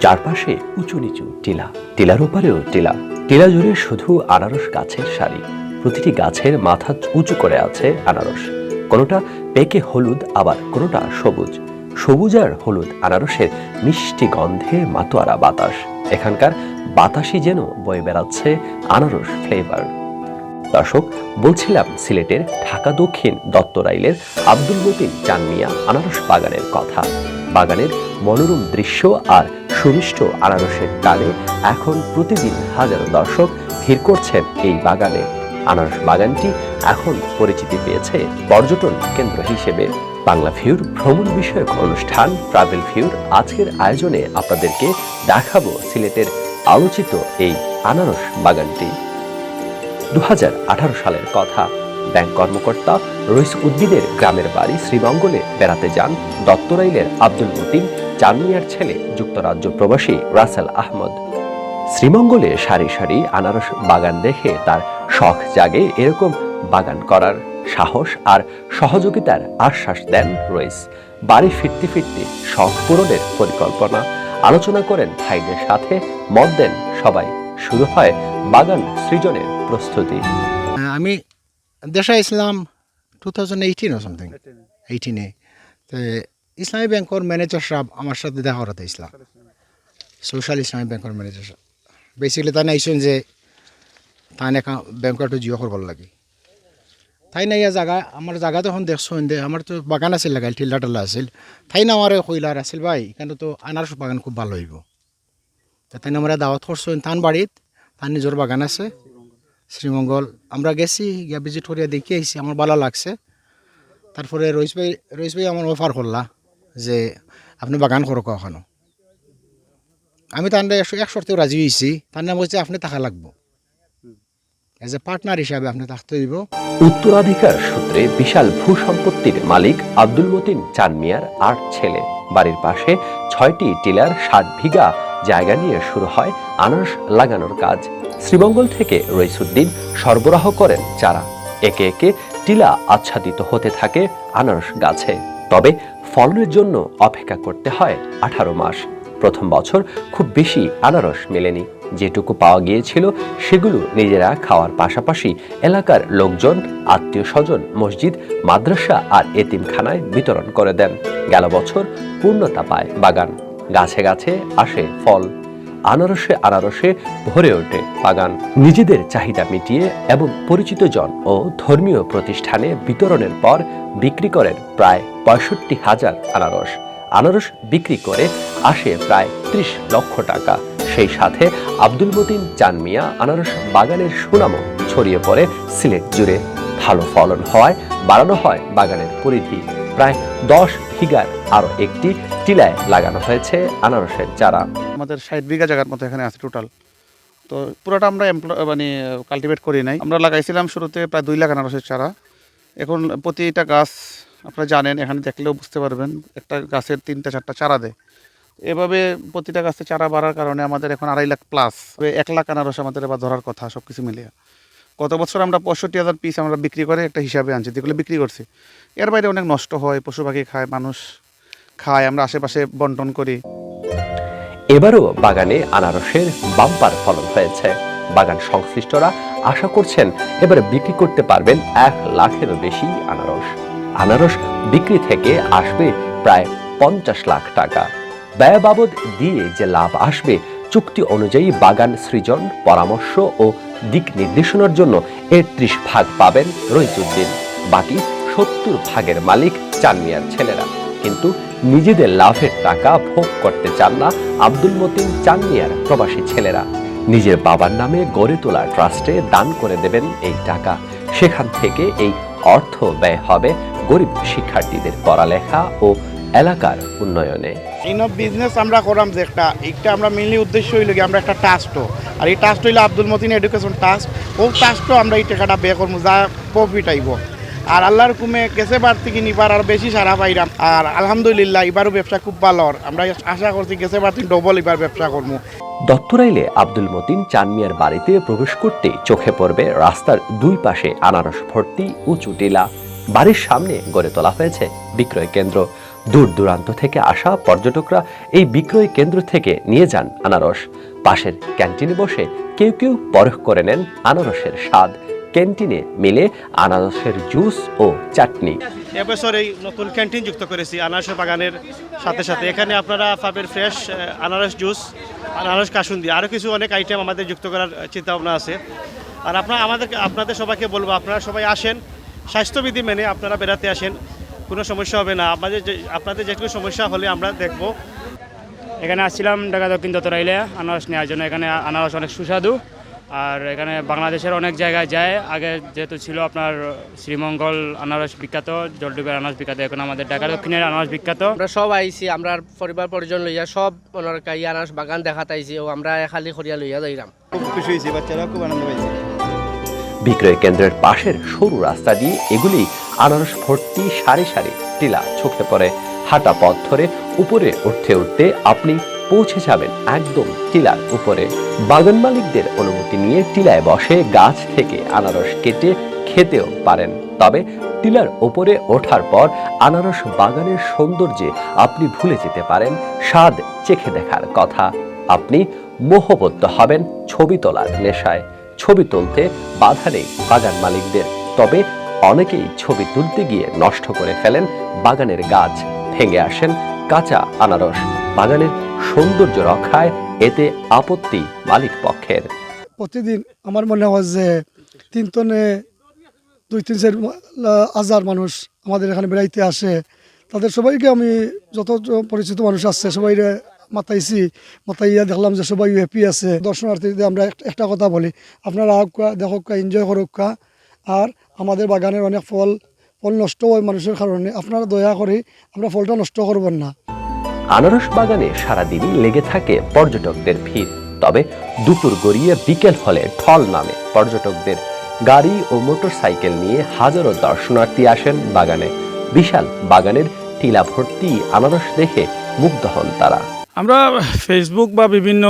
চারপাশে উঁচু নিচু টিলা, টিলার ওপারেও টিলা, টিলা জুড়ে শুধু আনারস গাছের সারি। প্রতিটি গাছের মাথা উঁচু করে আছে আনারস। কোনোটা পেকে হলুদ, আবার কোনোটা সবুজ। সবুজ আর হলুদ আনারসের মিষ্টি গন্ধে মাতোয়ারা বাতাস। এখানকার বাতাসই যেন বয়ে বেড়াচ্ছে আনারস ফ্লেভার। দর্শক, বলছিলাম সিলেটের ঢাকা দক্ষিণ দত্তরাইলের আব্দুল মতিন চান মিয়া আনারস বাগানের কথা। বাগানের মনোরম দৃশ্য আর সুমিষ্ট আনারসের টানে এখন প্রতিদিন হাজারো দর্শক ভিড় করছেন এই বাগানে। আনারস বাগানটি এখন পরিচিতি পেয়েছে পর্যটন কেন্দ্র হিসেবে। বাংলা ভিউর ভ্রমণ বিষয়ক অনুষ্ঠান ট্রাভেল ভিউর আজকের আয়োজনে আপনাদেরকে দেখাবো সিলেটের আলোচিত এই আনারস বাগানটি। 2018 সালের কথা। ব্যাংক কর্মকর্তা রইস উদ্দিনের গ্রামের বাড়ি শ্রীমঙ্গলে বেড়াতে যান দত্তরাইলের আব্দুল মতিন চান মিয়ার ছেলে যুক্তরাজ্য প্রবাসী রাসেল আহমদ। শ্রীমঙ্গলে সারি সারি আনারস বাগান দেখে তার শখ জাগে এরকম বাগান করার। সাহস আর সহযোগিতার আশ্বাস দেন রইস। বাড়ি ফিরতে ফিরতে শখ পূরণের পরিকল্পনা আলোচনা করেন ভাইদের সাথে, মত দেন সবাই। শুরু হয় বাগান সৃজনের প্রস্তুতি। আমি দেশে ইসলাম 2018 or something 18 ইসলামী ব্যাংকের ম্যানেজার সাহেব আমার সাথে দেখা করাতে ইসলাম সোশ্যাল ইসলামী ব্যাংকের ম্যানেজার সাহেব বেসিক্যালি তাই নাইছেন যে তাই না ব্যাংকটা জিও করবার লাগে। তাই না ইয়া জায়গা আমার জায়গা তখন দেখছেন যে আমার তো বাগান আছিল লাগাইল, টিল্লা টাল্লা আছিল। তাই না আমার কইলার আছিল ভাই এখানে তো আনারস বাগান খুব ভালো হইব। তাই না আমরা দাওয়াত করছেন তান বাড়িত, তার নিজের বাগান আছে শ্রীমঙ্গল। আমরা গেছি, গিয়া ভিজিট করিয়া দেখি আইসি, আমার ভালো লাগছে। তারপরে রইস ভাই আমার অফার করলা যে আপনি বাগান করো কখনো। আমি তার এক শর্তেও রাজি হয়েছি। তার নাম হচ্ছে আপনি টাকা লাগবো, এজ এ পার্টনার হিসাবে আপনি থাকতে দিব। উত্তরাধিকার সূত্রে বিশাল ভূসম্পত্তির মালিক আব্দুল মতিন চান মিয়ার 8 ছেলে। বাড়ির পাশে 6টি টিলার 60 বিঘা জায়গা নিয়ে শুরু হয় আনারস লাগানোর কাজ। শ্রীমঙ্গল থেকে রইসুদ্দিন সরবরাহ করেন চারা। একে একে টিলা আচ্ছাদিত হতে থাকে আনারস গাছে। তবে ফলনের জন্য অপেক্ষা করতে হয় 18 মাস। প্রথম বছর খুব বেশি আনারস মেলেনি। যেটুকু পাওয়া গিয়েছিল সেগুলো নিজেরা খাওয়ার পাশাপাশি এলাকার লোকজন, আত্মীয় স্বজন, মসজিদ, মাদ্রাসা আর এতিমখানায় বিতরণ করে দেন। গেল বছর পূর্ণতা পায় বাগান। গাছে গাছে আসে ফল। আনারসে ভরে ওঠে বাগান। নিজেদের চাহিদা মিটিয়ে এবং পরিচিত জন ও ধর্মীয় প্রতিষ্ঠানে বিতরণের পর বিক্রি করেন প্রায় 65,000 আনারস বিক্রি করে আসে প্রায় 30 লক্ষ টাকা। সেই সাথে আব্দুল মতিন চান মিয়া আনারস বাগানের সুনামও ছড়িয়ে পড়ে সিলেট জুড়ে। ভালো ফলন হওয়ায় বাড়ানো হয় বাগানের পরিধি। প্রায় 10 বিঘার আরো একটি টিলায় লাগানো হয়েছে আনারসের চারা। আমাদের 60 বিঘা জায়গার মতো এখানে আছে টোটাল। তো পুরোটা আমরা কাল্টিভেট করি নাই। আমরা লাগাইছিলাম শুরুতে প্রায় 2 লাখ আনারসের চারা। এখন প্রতিটা গাছ আপনারা জানেন, এখানে দেখলেও বুঝতে পারবেন, একটা গাছের 3টা 4টা চারা দেয়। এভাবে প্রতিটা গাছে চারা বাড়ার কারণে আমাদের এখন 2.5 লাখ প্লাস 1 লাখ আনারস আমাদের এবার ধরার কথা সব কিছু মিলিয়ে। গত বছর আমরা 65,000 পিস আমরা বিক্রি করে একটা হিসাবে আনছি, যেগুলো বিক্রি করছি। এর বাইরে অনেক নষ্ট হয়, পশু পাখি খায়, মানুষ খায়, আমরা আশেপাশে বন্টন করি। এবারও বাগানে আনারসের বাম্পার ফলন হয়েছে। বাগান সংশ্লিষ্টরা আশা করছেন এবারে বিক্রি করতে পারবেন 1 লাখেরও বেশি আনারস বিক্রি থেকে আসবে প্রায় 50 লাখ টাকা। ব্যয় বাবদ দিয়ে যে লাভ আসবে, চুক্তি অনুযায়ী বাগান সৃজন, পরামর্শ ও দিক নির্দেশনার জন্য 30 ভাগ পাবেন রইসুদ্দিন। বাকি 70 ভাগের মালিক চান মিয়ার ছেলেরা। কিন্তু নিজেদের লাভের টাকা ভোগ করতে চান না আব্দুল মতিন চান মিয়ার প্রবাসী ছেলেরা। নিজের বাবার নামে গড়ে তোলা ট্রাস্টে দান করে দেবেন এই টাকা। সেখান থেকে এই অর্থ ব্যয় হবে গরিব শিক্ষার্থীদের পড়ালেখা ও এলাকার উন্নয়নে। এই বিজনেস আমরা করাম যে একটা আমরা মেনলি উদ্দেশ্য হইল কি আমরা একটা ট্রাস্টও, আর এই ট্রাস্ট হইলো আব্দুল মতিন এডুকেশন ট্রাস্ট। ও ট্রাস্টও আমরা এই টাকাটা ব্যয় করবো, যা প্রফিট আইব। আর আল্লাহর হুকুমে গেছে বার থেকে নিবার আর বেশি সারা পাইরাম। আর আলহামদুলিল্লাহ এবারও ব্যবসা খুব ভালো। আমরা আশা করছি গেছে বার থেকে ডবল এবার ব্যবসা করবো। দত্তরাইলে আব্দুল মতিন চান মিয়ার বাড়িতে প্রবেশ করতে চোখে পড়বে রাস্তার 2 পাশে আনারস ভর্তি উঁচু টিলা। বাড়ির সামনে গড়ে তোলা হয়েছে বিক্রয় কেন্দ্র। দূর দূরান্ত থেকে আসা পর্যটকরা এই বিক্রয় কেন্দ্র থেকে নিয়ে যান আনারস। পাশের ক্যান্টিনে বসে কেউ কেউ পরখ করে নেন আনারসের স্বাদ। ক্যান্টিনে মিলে আনারসের জুস ও চাটনি। এবছর এই নতুন ক্যান্টিন যুক্ত করেছি আনারসের বাগানের সাথে সাথে। এখানে আপনারা পাবেন ফ্রেশ আনারস জুস, আনারস কাসুন্দি, আরও কিছু অনেক আইটেম আমাদের যুক্ত করার চিন্তা ভাবনা আছে। আর আপনাদের সবাইকে বলবো, আপনারা সবাই আসেন, স্বাস্থ্যবিধি মেনে আপনারা বেড়াতে আসেন, কোনো সমস্যা হবে না। আপনাদের যেটুকু সমস্যা হলে আমরা দেখব। এখানে আসছিলাম ঢাকা দক্ষিণ দোতরাইলে আনারস নেওয়ার জন্য। এখানে আনারস অনেক সুস্বাদু, আর এখানে বাংলাদেশের অনেক জায়গায় যায়। আগে যেহেতু ছিল আপনার শ্রীমঙ্গল আনারস বিখ্যাত, জলডুবের আনারস বিখ্যাত, এখন আমাদের ঢাকা দক্ষিণের আনারস বিখ্যাত। আমরা সব আইছি, আমরা পরিবার পরিজন লইয়া সব ওনার আনারস বাগান দেখাতে আইছি ও আমরা খালি করিয়া লইয়া যাইলাম। খুব খুশি হয়েছি, বাচ্চারা খুব আনন্দ পাইছে। বিক্রয় কেন্দ্রের পাশের সরু রাস্তা দিয়ে এগুলি আনারস ভর্তি সারি সারি টিলা চোখে পড়ে। হাঁটা পথ ধরে উপরে উঠতে উঠতে আপনি পৌঁছে যাবেন একদম টিলার উপরে। বাগান মালিকদের অনুমতি নিয়ে টিলায় বসে গাছ থেকে আনারস কেটে খেতেও পারেন। তবে টিলার উপরে ওঠার পর আনারস বাগানের সৌন্দর্যে আপনি ভুলে যেতে পারেন স্বাদ চেখে দেখার কথা। আপনি মোহবদ্ধ হবেন ছবি তোলার নেশায়। ছবি তুলতে বাধা নেই বাগান মালিকদের, তবে অনেকেই ছবি তুলতে গিয়ে নষ্ট করে ফেলেন বাগানের গাছ, ভেঙে আসেন কাঁচা আনারস। বাগানের সৌন্দর্য রক্ষায় এতে আপত্তি মালিক পক্ষের। প্রতিদিন আমার মনে হয় যে 3 টনে 2-3 হাজার মানুষ আমাদের এখানে বেড়াইতে আসে। তাদের সবাইকে আমি যত পরিচিত মানুষ আসছে সবাই মাতাইছি, মাতাইয়া দেখলাম যে সবাই হ্যাপি আছে। দর্শনার্থীদের আমরা একটা কথা বলি, আপনারা দেখক, এনজয় করুক। আর আমাদের বাগানের অনেক ফল নষ্ট হয় মানুষের কারণে, আপনারা দয়া করে আমরা ফলটা নষ্ট করবেন না। আনারস বাগানে সারাদিনই লেগে থাকে পর্যটকদের ভিড়। তবে দুপুর গড়িয়ে বিকেল হলে ঢল নামে পর্যটকদের। গাড়ি ও মোটরসাইকেল নিয়ে হাজারো দর্শনার্থী আসেন বাগানে। বিশাল বাগানের টিলা ভর্তি আনারস দেখে মুগ্ধ হন তারা। আমরা ফেসবুক বা বিভিন্ন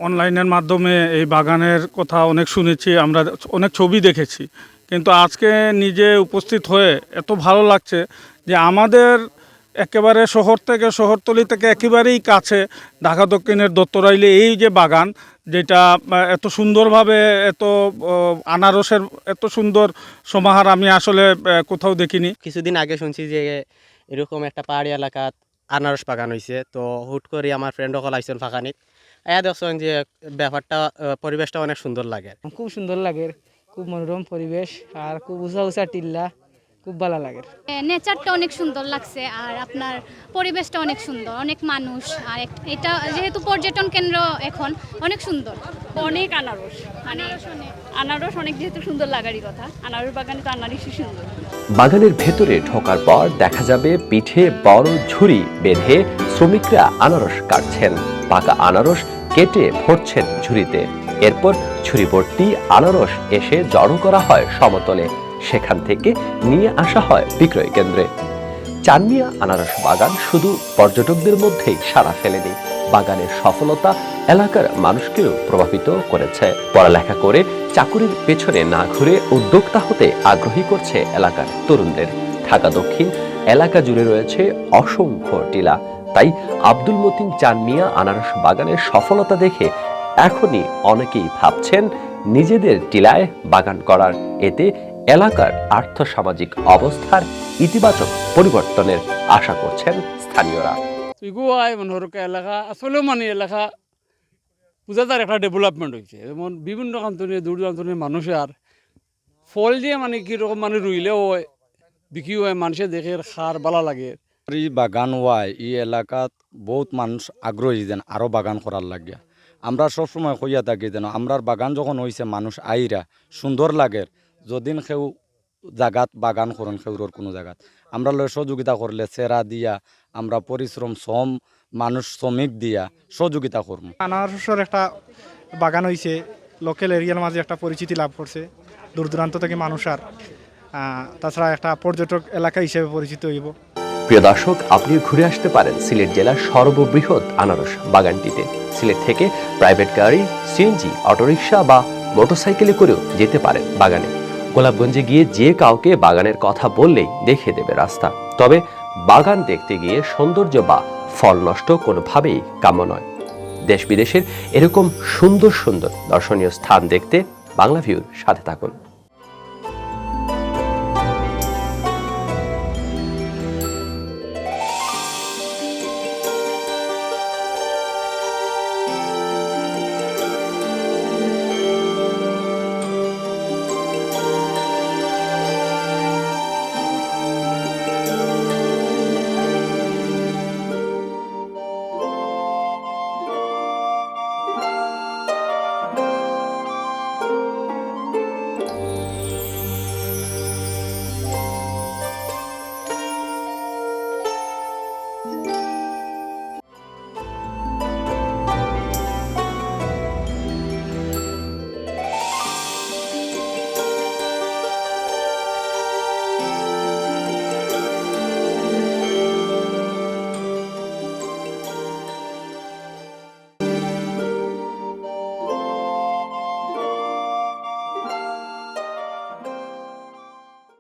অনলাইনের মাধ্যমে এই বাগানের কথা অনেক শুনেছি, আমরা অনেক ছবি দেখেছি, কিন্তু আজকে নিজে উপস্থিত হয়ে এত ভালো লাগছে যে আমাদের একেবারে শহরতলি থেকে একেবারেই কাছে ঢাকা দক্ষিণের দত্তরাইলে এই যে বাগান, যেটা এত সুন্দরভাবে এত আনারসের এত সুন্দর সমাহার আমি আসলে কোথাও দেখিনি। কিছুদিন আগে শুনছি যে এরকম একটা পাহাড়ি এলাকাত আনারস বাগান হয়েছে, তো হুট করে আমার ফ্রেন্ড সকল আইসেন ফাঁকানিত এয়া দেখছেন যে ব্যাপারটা পরিবেশটা অনেক সুন্দর লাগে। খুব সুন্দর লাগে, খুব মনোরম পরিবেশ, আর খুব উঁচা উঁচা টিল্লা, খুব ভালো লাগে। নেচারটা অনেক সুন্দর লাগছে, আর আপনার পরিবেশটা অনেক সুন্দর, অনেক মানুষ, আর এটা যেহেতু পর্যটন কেন্দ্র এখন অনেক সুন্দর। অনেক আনারস অনেক যেহেতু সুন্দর লাগারই কথা, আনারস বাগানে তো আনারসই সুন্দর। বাগানের ভেতরে ঢোকার পর দেখা যাবে পিঠে বড় ঝুড়ি বেঁধে শ্রমিকরা আনারস কাটছেন। পাকা আনারস কেটে ভরছেন ঝুড়িতে। এরপর ঝুড়ি ভর্তি আনারস এসে জড়ো করা হয় সমতলে। সেখান থেকে নিয়ে আসা হয় বিক্রয় কেন্দ্রে। চানমিয়া আনারস বাগান শুধু পর্যটকদের মধ্যেই সাড়া ফেলেনি, বাগানের সফলতা এলাকার মানুষকেও প্রভাবিত করেছে। পড়ালেখা করে চাকুরির পেছনে না ঘুরে উদ্যোক্তা হতে আগ্রহী করছে এলাকার তরুণদের। ঢাকা দক্ষিণ এলাকা জুড়ে রয়েছে অসংখ্য টিলা, তাই আব্দুল মতিন চানমিয়া আনারস বাগানের সফলতা দেখে এখনই অনেকেই ভাবছেন নিজেদের টিলায় বাগান করার। এতে এলাকার আর্থসামাজিক অবস্থার ইতিবাচক পরিবর্তনের আশা করছেন স্থানীয়রা। এলাকা আসলে এলাকা পূজাতার একটা ডেভেলপমেন্ট হয়েছে, যেমন বিভিন্ন কান্তনে দূর দূরান্তনের মানুষের ফল দিয়ে কীরকম রুইলেও বিক্রি হয়, মানুষের দেখে খার ভালো লাগে। এই বাগান হওয়ায় এই এলাকাত বহুত মানুষ আগ্রহী যেন আরও বাগান করার লাগিয়া। আমরা সবসময় কইয়া থাকি যেন আমরার বাগান যখন হয়েছে মানুষ আইরা সুন্দর লাগে। যদিন কেউ জাগাত বাগান করেন সেউর কোনো জায়গাত আমরা সহযোগিতা করলে চেরা দিয়া আমরা পরিশ্রম মানুষ শ্রমিক দিয়া সহযোগিতা করব। আনারসের একটা বাগান হয়েছে, লোকাল এরিয়ার মাঝে একটা পরিচিতি লাভ করছে, দূর দূরান্ত থেকে মানুষ আর তাছাড়া একটা পর্যটক এলাকা হিসেবে পরিচিত হইব। প্রিয় দর্শক, আপনি ঘুরে আসতে পারেন সিলেট জেলার সর্ববৃহৎ আনারস বাগানটিতে। সিলেট থেকে প্রাইভেট গাড়ি, সিএনজি, অটোরিকশা বা মোটরসাইকেলে করেও যেতে পারেন বাগানে। গোলাপগঞ্জে গিয়ে যে কাউকে বাগানের কথা বললেই দেখিয়ে দেবে রাস্তা। তবে বাগান দেখতে গিয়ে সৌন্দর্য বা ফল নষ্ট কোনোভাবেই কাম্য নয়। দেশ বিদেশের এরকম সুন্দর সুন্দর দর্শনীয় স্থান দেখতে বাংলা ভিউর সাথে থাকুন।